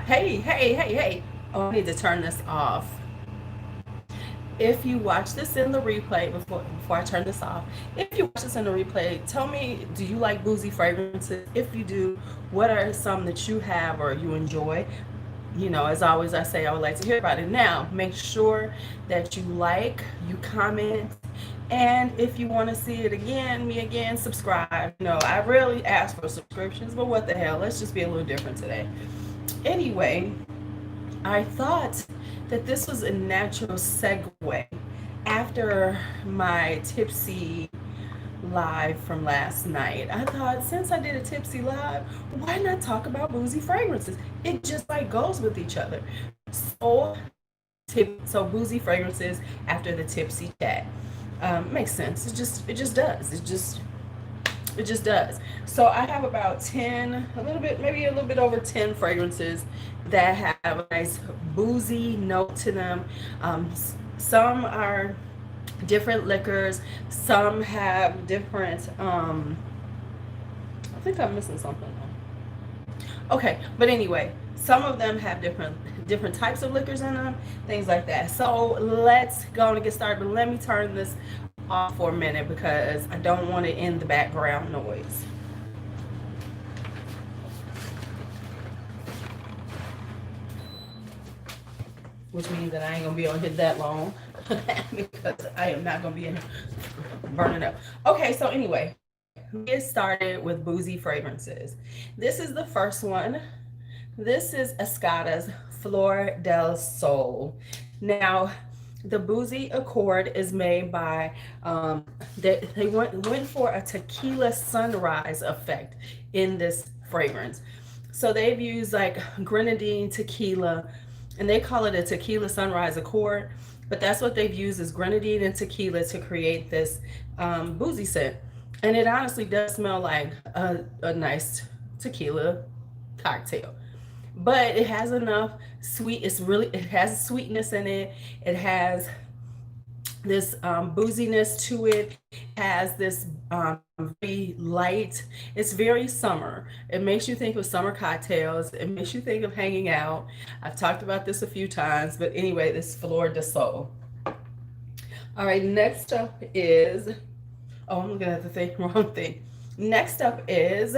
Hey. Oh, I need to turn this off. If you watch this in the replay, before I turn this off, if you watch this in the replay, tell me, do you like boozy fragrances? If you do, what are some that you have or you enjoy? You know, as always, I say I would like to hear about it. Now, make sure that you like, you comment, and if you want to see it again, me again, subscribe. You know, I rarely ask for subscriptions, but what the hell? Let's just be a little different today. Anyway, I thought that this was a natural segue after my tipsy live from last night. I thought, since I did a tipsy live, why not talk about boozy fragrances? It just like goes with each other. So so boozy fragrances after the tipsy chat. Makes sense. It just does. It just does. So I have about 10, a little bit, maybe a little bit over 10 fragrances that have a nice boozy note to them. Some are different liquors. Some have different. I think I'm missing something. Okay, but anyway, some of them have different types of liquors in them, things like that. So let's go and get started. But let me turn this off for a minute because I don't want it in the background noise. Which means that I ain't gonna be on here that long because I am not gonna be in burning up. Okay, so anyway, get started with boozy fragrances. This is the first one. This is Escada's Flor del Sol. Now, the Boozy Accord is made by, they went for a tequila sunrise effect in this fragrance. So they've used like grenadine tequila, and they call it a tequila sunrise accord, but that's what they've used is grenadine and tequila to create this boozy scent. And it honestly does smell like a nice tequila cocktail, but it has enough sweet. It has sweetness in it. It has this booziness to it. Has this very light. It's very summer. It makes you think of summer cocktails. It makes you think of hanging out. I've talked about this a few times, but anyway, this Flor de Sol. All right, next up is, oh, I'm looking at the thing, wrong thing. Next up is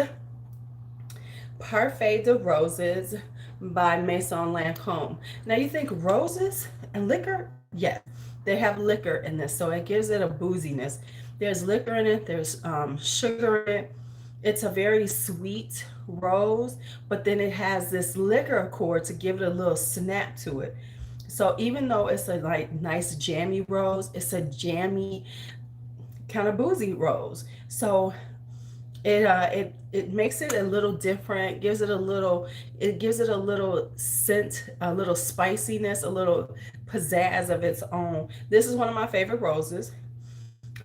Parfait The Roses by Maison Lancôme. Now you think roses and liquor? Yes, they have liquor in this, so it gives it a booziness. There's liquor in it, there's sugar in it. It's a very sweet rose, but then it has this liquor accord to give it a little snap to it. So even though it's a like nice jammy rose, it's a jammy kind of boozy rose. So it makes it a little different, gives it a little scent, a little spiciness, a little pizzazz of its own. This is one of my favorite roses.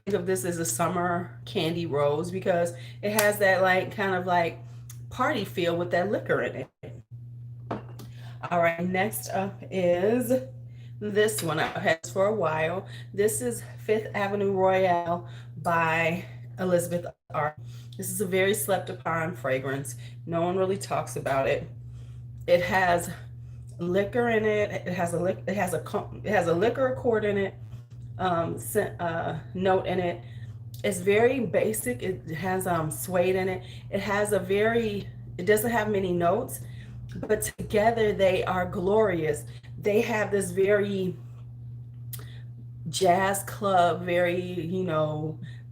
Think of this as a summer candy rose because it has that like kind of like party feel with that liquor in it. All right, next up is this one I've had for a while. This is Fifth Avenue Royale by Elizabeth R. This is a very slept upon fragrance. No one really talks about it. It has liquor in it. It has a liquor accord in it. Note in it. It's very basic. It has suede in it. It has a very. It doesn't have many notes, but together they are glorious. They have this very jazz club, very,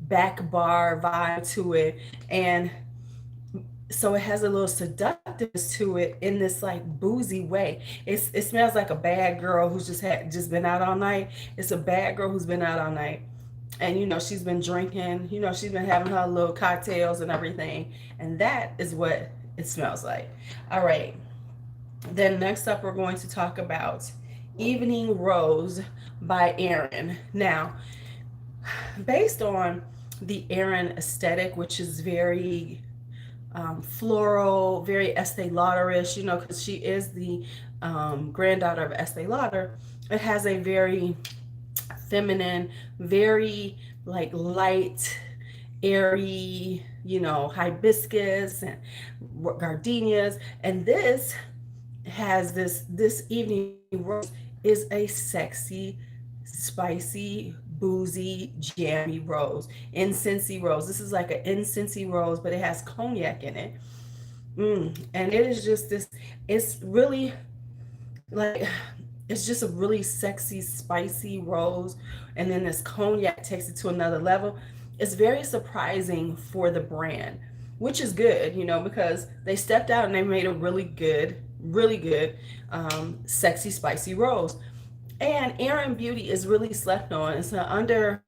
back bar vibe to it. And so it has a little seductiveness to it in this like boozy way. It smells like a bad girl who's just been out all night. It's a bad girl who's been out all night. And she's been drinking, she's been having her little cocktails and everything. And that is what it smells like. All right. Then next up, we're going to talk about Evening Rose by Erin. Now, based on the Erin aesthetic, which is very floral, very Estee Lauder-ish, because she is the granddaughter of Estee Lauder. It has a very feminine, very like light, airy, hibiscus and gardenias. And this has this evening rose is a sexy, spicy, boozy, jammy rose, incensey rose. This is like an incensey rose, but it has cognac in it. And it is just this. It's really like it's just a really sexy, spicy rose, and then this cognac takes it to another level. It's very surprising for the brand, which is good, because they stepped out and they made a really good, sexy, spicy rose. And Aaron Beauty is really slept on. It's an under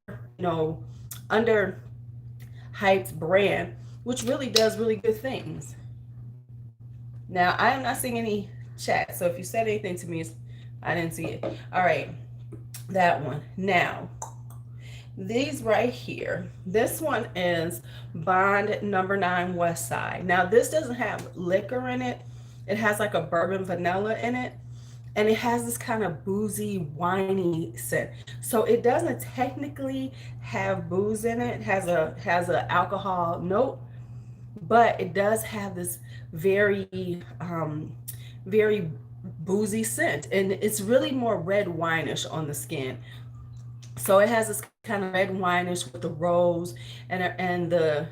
hyped brand, which really does really good things. Now, I am not seeing any chat, so if you said anything to me, I didn't see it. All right, that one. Now, these right here. This one is Bond Number 9 West Side. Now, this doesn't have liquor in it. It has like a bourbon vanilla in it. And it has this kind of boozy, winey scent. So it doesn't technically have booze in it. It has a alcohol note, but it does have this very boozy scent, and it's really more red wineish on the skin. So it has this kind of red wineish with the rose and the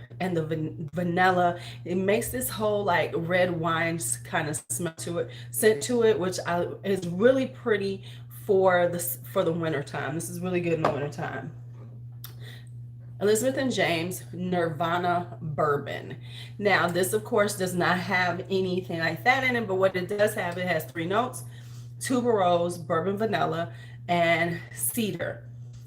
vanilla. It makes this whole like red wine kind of smell to it, scent to it, which is really pretty for the winter time. This is really good in the winter time. Elizabeth and James Nirvana Bourbon. Now, this of course does not have anything like that in it, but what it does have, it has three notes: tuberose, bourbon vanilla, and cedar.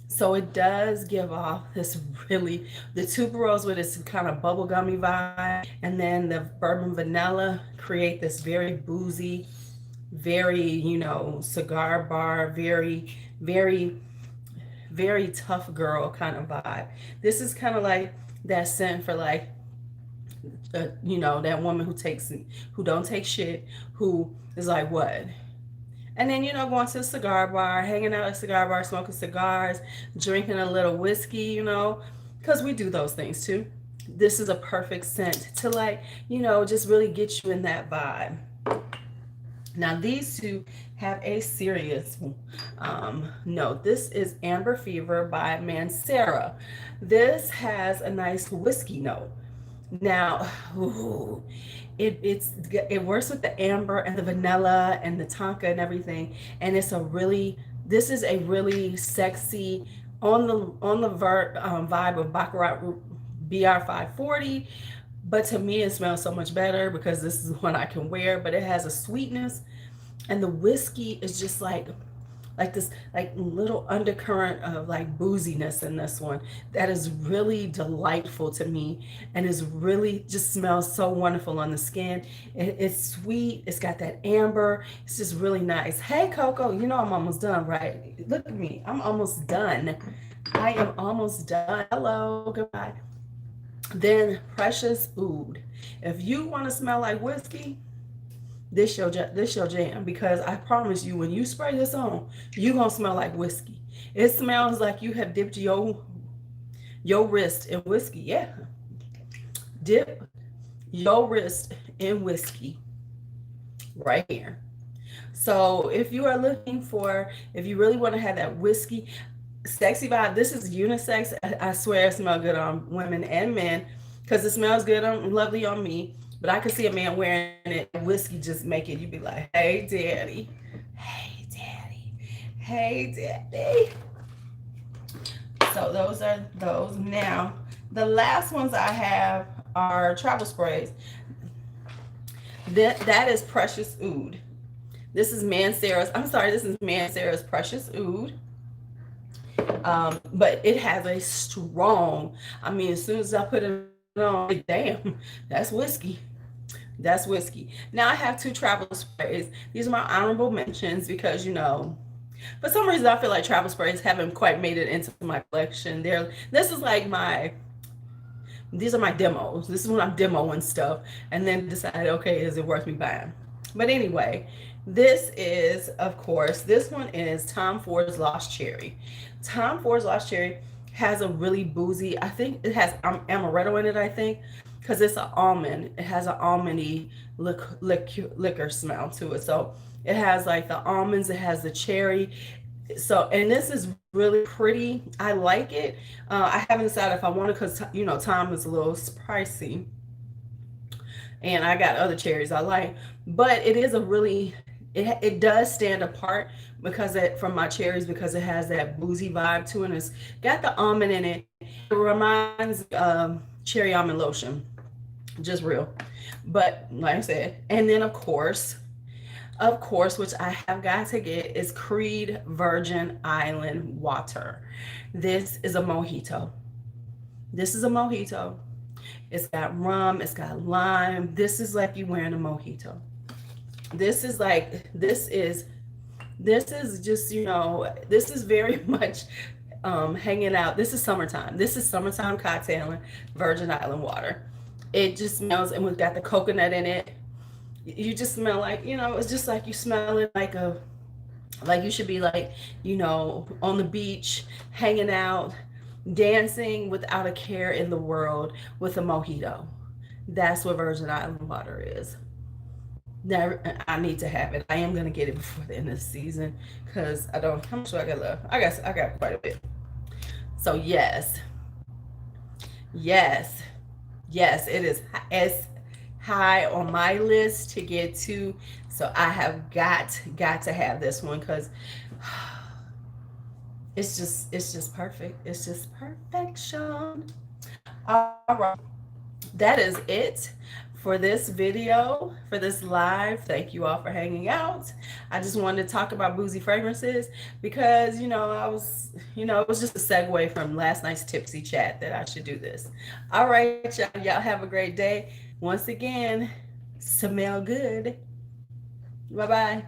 So it does give off this really, the tuberose with this kind of bubblegummy vibe, and then the bourbon vanilla create this very boozy, very, cigar bar, very, very tough girl kind of vibe. This is kind of like that scent for like, that woman who don't take shit, who is like, what? And then, going to a cigar bar, hanging out at a cigar bar, smoking cigars, drinking a little whiskey, because we do those things too. This is a perfect scent to like, just really get you in that vibe. Now, these two have a serious note. This is Amber Fever by Mancera. This has a nice whiskey note. Now, ooh, it works with the amber and the vanilla and the tonka and everything, and this is a really sexy vibe of Baccarat BR 540. But to me, it smells so much better because this is one I can wear. But it has a sweetness, and the whiskey is just like this like little undercurrent of like booziness in this one that is really delightful to me, and is really just smells so wonderful on the skin. It's sweet, it's got that amber, it's just really nice. Hey Coco, I'm almost done, right? Look at me, I'm almost done. I am almost done. Hello, goodbye. Then Precious Oud. If you want to smell like whiskey, this your jam, because I promise you, when you spray this on, you gonna smell like whiskey. It smells like you have dipped your wrist in whiskey. Yeah, dip your wrist in whiskey right here. So if you are if you really want to have that whiskey sexy vibe, this is unisex. I swear it smells good on women and men, because it smells good lovely on me. But I could see a man wearing it. Whiskey just make it. You be like, hey, daddy. Hey, daddy. Hey, daddy. So those are those. Now, the last ones I have are travel sprays. That is Precious Oud. This is Mancera's Precious Oud. But it has a strong, as soon as I put it on, damn, that's whiskey. That's whiskey. Now I have two travel sprays. These are my honorable mentions because, for some reason I feel like travel sprays haven't quite made it into my collection. These are my demos. This is when I'm demoing stuff and then decide, okay, is it worth me buying? But anyway, this one is Tom Ford's Lost Cherry. Tom Ford's Lost Cherry has a really boozy, I think it has amaretto in it, I think. because it's an almond. It has an almondy liquor smell to it. So it has like the almonds, it has the cherry. So, and this is really pretty. I like it. I haven't decided if I want it because, time is a little pricey, and I got other cherries I like. But it is a really, it does stand apart because from my cherries, because it has that boozy vibe to it. And it's got the almond in it. It reminds cherry almond lotion, just real. But like I said, and then of course, which I have got to get, is Creed Virgin Island Water. This is a mojito. This is a mojito. It's got rum, it's got lime. This is like you wearing a mojito. This is like, this is just, this is very much hanging out. This is summertime. This is summertime cocktailing Virgin Island water. It just smells, and we've got the coconut in it. You just smell like, it's just like you smell it like you should be like, on the beach, hanging out, dancing without a care in the world with a mojito. That's what Virgin Island water is. Now, I need to have it. I am gonna get it before the end of the season because I don't. How much do I got left? I got quite a bit. So yes, yes, it is as high on my list to get to. So I have got to have this one because it's just perfect. It's just perfection. All right, that is it for this video, for this live. Thank you all for hanging out. I just wanted to talk about boozy fragrances because, I was, it was just a segue from last night's tipsy chat that I should do this. All right, y'all, y'all have a great day. Once again, smell good. Bye bye.